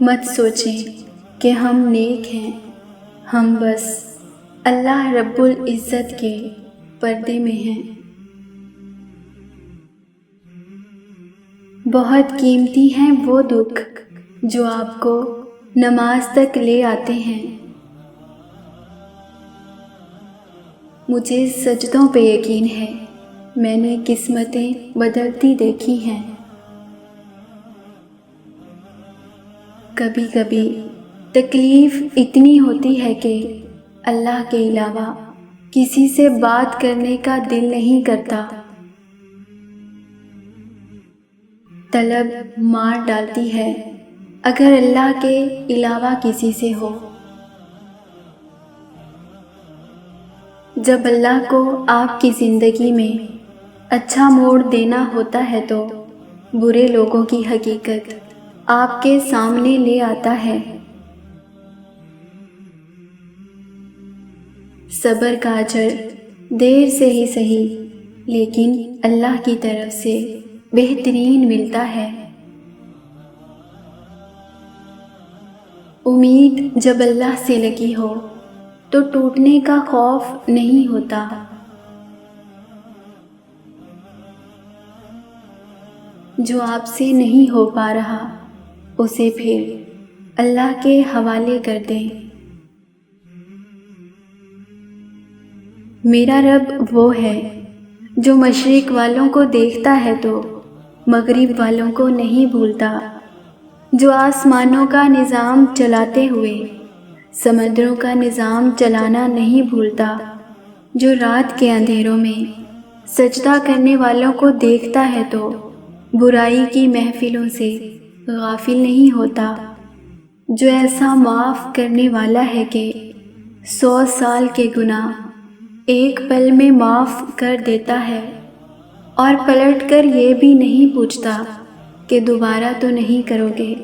مت سوچیں کہ ہم نیک ہیں، ہم بس اللہ رب العزت کے پردے میں ہیں۔ بہت قیمتی ہیں وہ دکھ جو آپ کو نماز تک لے آتے ہیں۔ مجھے سجدوں پہ یقین ہے، میں نے قسمتیں بدلتی دیکھی ہیں۔ کبھی کبھی تکلیف اتنی ہوتی ہے کہ اللہ کے علاوہ کسی سے بات کرنے کا دل نہیں کرتا۔ طلب مار ڈالتی ہے اگر اللہ کے علاوہ کسی سے ہو۔ جب اللہ کو آپ کی زندگی میں اچھا موڑ دینا ہوتا ہے تو برے لوگوں کی حقیقت آپ کے سامنے لے آتا ہے۔ صبر کا اجر دیر سے ہی صحیح لیکن اللہ کی طرف سے بہترین ملتا ہے۔ امید جب اللہ سے لگی ہو تو ٹوٹنے کا خوف نہیں ہوتا۔ جو آپ سے نہیں ہو پا رہا اسے پھر اللہ کے حوالے کر دیں۔ میرا رب وہ ہے جو مشرق والوں کو دیکھتا ہے تو مغرب والوں کو نہیں بھولتا، جو آسمانوں کا نظام چلاتے ہوئے سمندروں کا نظام چلانا نہیں بھولتا، جو رات کے اندھیروں میں سجدہ کرنے والوں کو دیکھتا ہے تو برائی کی محفلوں سے غافل نہیں ہوتا، جو ایسا معاف کرنے والا ہے کہ 100 سال کے گناہ ایک پل میں معاف کر دیتا ہے اور پلٹ کر یہ بھی نہیں پوچھتا کہ دوبارہ تو نہیں کرو گے۔